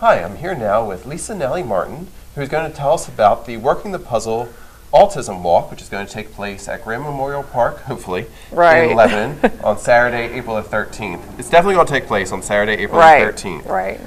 Hi, I'm here now with Lisa Nellie Martin, who's going to tell us about the Working the Puzzle Autism Walk, which is going to take place at Grand Memorial Park, hopefully, in Lebanon on Saturday, April the 13th. It's definitely going to take place on Saturday, April the 13th. Right.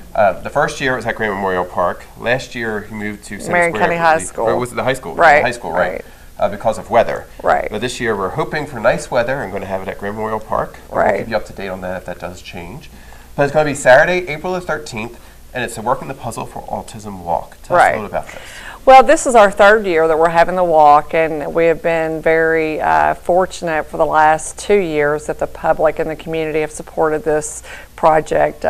The first year it was at Grand Memorial Park. Last year he moved to Marion County High School. Or was it the high school? Right. The high school, right. Because of weather. Right. But this year we're hoping for nice weather and going to have it at Grand Memorial Park. Right. We'll keep you up to date on that if that does change. But it's going to be Saturday, April the 13th, and it's a Working the Puzzle for Autism Walk. Tell us a little about this. Well, this is our third year that we're having the walk, and we have been very fortunate for the last 2 years that the public and the community have supported this project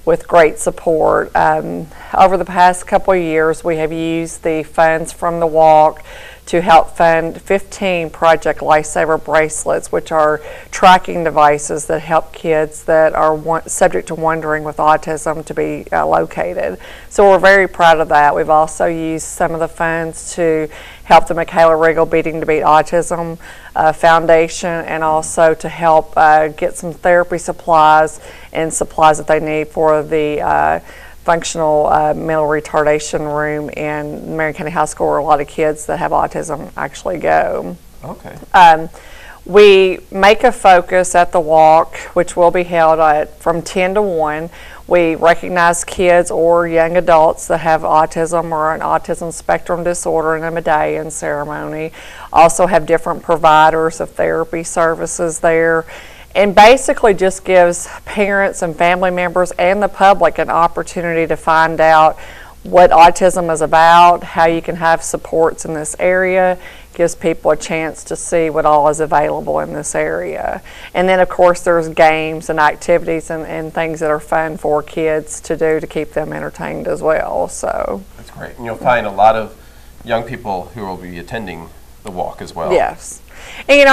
with great support. Over the past couple of years, we have used the funds from the walk to help fund 15 Project Lifesaver bracelets, which are tracking devices that help kids that are subject to wandering with autism to be located. So we're very proud of that. We've also used some of the funds to help the Michaela Regal Beating to Beat Autism Foundation, and also to help get some therapy supplies and supplies that they need for the functional mental retardation room in Marion County High School, where a lot of kids that have autism actually go. Okay. We make a focus at the walk, which will be held from 10 to 1. We recognize kids or young adults that have autism or an autism spectrum disorder in a medallion ceremony. Also have different providers of therapy services there. And basically just gives parents and family members and the public an opportunity to find out what autism is about, how you can have supports in this area, gives people a chance to see what all is available in this area. And then of course there's games and activities and things that are fun for kids to do to keep them entertained as well. So that's great. And you'll find a lot of young people who will be attending the walk as well. Yes. And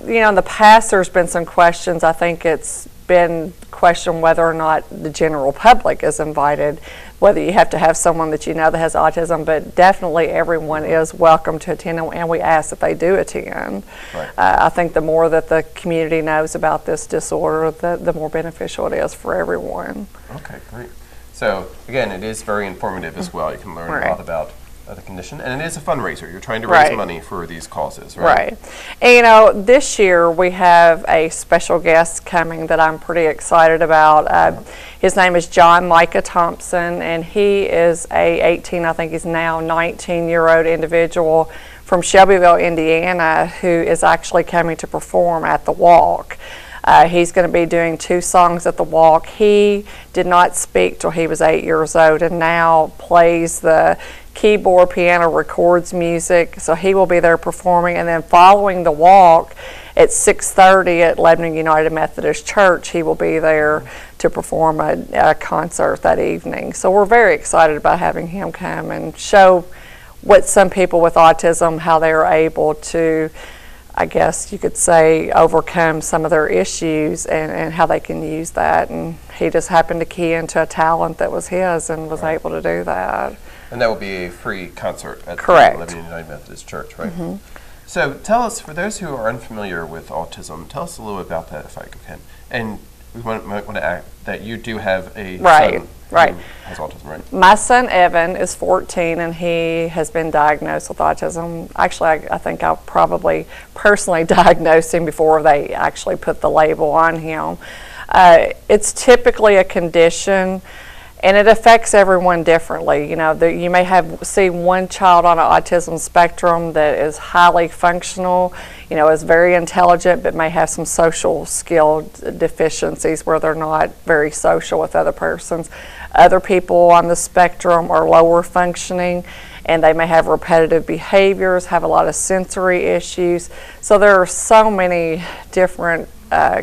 in the past there's been some questions. I think it's been questioned whether or not the general public is invited, whether you have to have someone that you know that has autism, but definitely everyone is welcome to attend, and we ask that they do attend. Right. I think the more that the community knows about this disorder, the more beneficial it is for everyone. Okay, great. So again, it is very informative as well. You can learn a lot about the condition, and it is a fundraiser. You're trying to raise money for these causes, right? And this year we have a special guest coming that I'm pretty excited about. His name is John Micah Thompson, and he is a 18, I think he's now 19-year-old individual from Shelbyville, Indiana, who is actually coming to perform at the walk. He's going to be doing 2 songs at the walk. He did not speak till he was 8 years old, and now plays the keyboard, piano, records music. So he will be there performing, and then following the walk at 6:30 at Lebanon United Methodist Church, he will be there to perform a concert that evening. So we're very excited about having him come and show what some people with autism, how they are able to, I guess you could say, overcome some of their issues, and how they can use that. And he just happened to key into a talent that was his and was able to do that. And that will be a free concert at the Lebanon United Methodist Church, right? Mm-hmm. So tell us, for those who are unfamiliar with autism, tell us a little about that if I can. And we might want to add that you do have a son who has autism, right? My son Evan is 14, and he has been diagnosed with autism. Actually, I think I probably personally diagnosed him before they actually put the label on him. It's typically a condition, and it affects everyone differently. You know, you may see one child on an autism spectrum that is highly functional, is very intelligent, but may have some social skill deficiencies where they're not very social with other persons. Other people on the spectrum are lower functioning, and they may have repetitive behaviors, have a lot of sensory issues. So there are so many different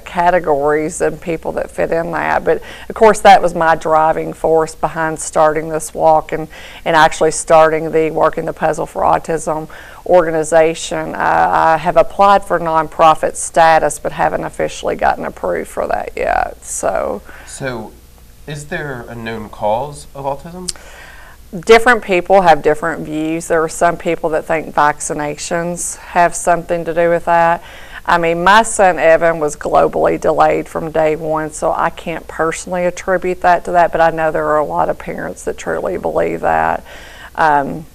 categories and people that fit in that. But of course that was my driving force behind starting this walk and actually starting the Working the Puzzle for Autism organization. I have applied for nonprofit status but haven't officially gotten approved for that yet. So is there a known cause of autism? Different people have different views. There are some people that think vaccinations have something to do with that. I mean, my son Evan was globally delayed from day one, so I can't personally attribute that to that, but I know there are a lot of parents that truly believe that.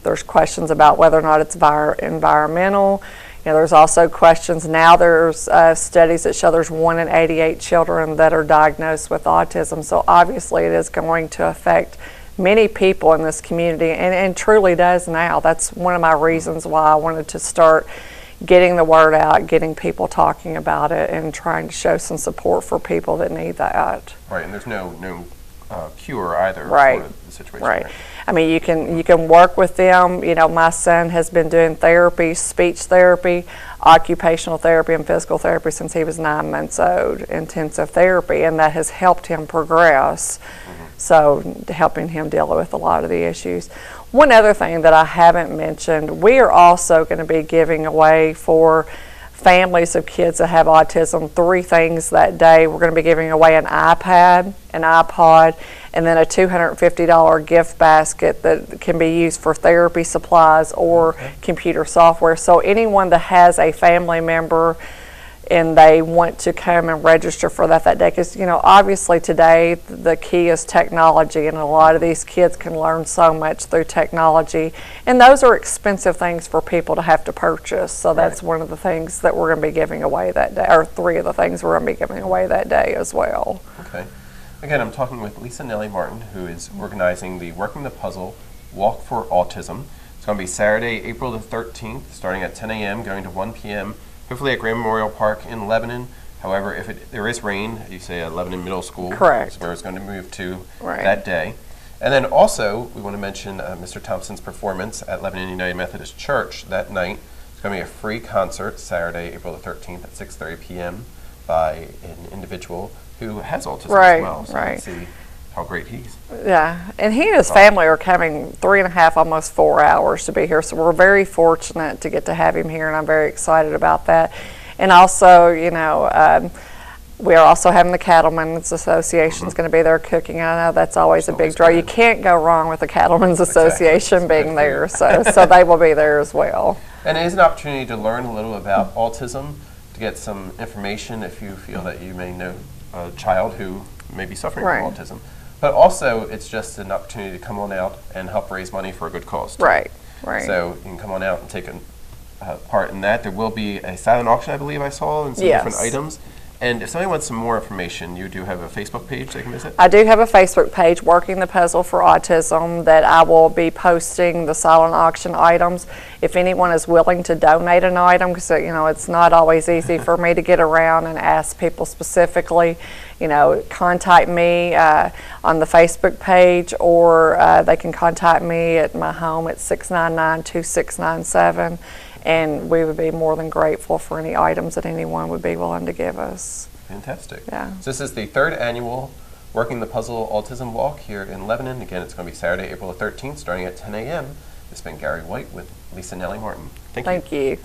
There's questions about whether or not it's environmental. You know, there's also questions now. There's studies that show there's 1 in 88 children that are diagnosed with autism, so obviously it is going to affect many people in this community, and truly does now. That's one of my reasons why I wanted to start getting the word out, getting people talking about it, and trying to show some support for people that need that. Right, and there's no cure either for the situation. Right. I mean, you can work with them. You know, my son has been doing therapy, speech therapy, occupational therapy, and physical therapy since he was 9 months old, intensive therapy, and that has helped him progress. So helping him deal with a lot of the issues. One other thing that I haven't mentioned, we are also going to be giving away for families of kids that have autism 3 things that day. We're going to be giving away an iPad, an iPod, and then a $250 gift basket that can be used for therapy supplies or computer software. So anyone that has a family member and they want to come and register for that day, because, you know, obviously today the key is technology, and a lot of these kids can learn so much through technology, and those are expensive things for people to have to purchase. So that's one of the things that we're going to be giving away that day, or 3 of the things we're going to be giving away that day as well. Okay. Again, I'm talking with Lisa Nellie Martin, who is organizing the Working the Puzzle Walk for Autism. It's going to be Saturday, April the 13th, starting at 10 a.m., going to 1 p.m., hopefully at Grand Memorial Park in Lebanon. However, if there is rain, you say at Lebanon Middle School. Correct. Is where it's going to move to that day. And then also, we want to mention Mr. Thompson's performance at Lebanon United Methodist Church that night. It's going to be a free concert Saturday, April the 13th at 6:30 p.m. by an individual who has autism as well. So let's see how great he is. Yeah, and he and his family are coming 3.5, almost 4 hours to be here, so we're very fortunate to get to have him here, and I'm very excited about that. And also, you know, we are also having the Cattlemen's Association is going to be there cooking. I know that's always a big draw. You can't go wrong with the Cattlemen's Association being there, so they will be there as well. And it is an opportunity to learn a little about autism, to get some information if you feel that you may know a child who may be suffering from autism. But also, it's just an opportunity to come on out and help raise money for a good cause. Right. So you can come on out and take part in that. There will be a silent auction, I believe I saw, and some different items. And if somebody wants some more information, you do have a Facebook page they can visit? I do have a Facebook page, Working the Puzzle for Autism, that I will be posting the silent auction items. If anyone is willing to donate an item, because, you know, it's not always easy for me to get around and ask people specifically, you know, contact me on the Facebook page, or they can contact me at my home at 699-2697. And we would be more than grateful for any items that anyone would be willing to give us. Fantastic. Yeah. So this is the 3rd annual Working the Puzzle Autism Walk here in Lebanon. Again, it's going to be Saturday, April the 13th, starting at 10 a.m. This has been Gary White with Lisa Nellie Martin. Thank you. Thank you.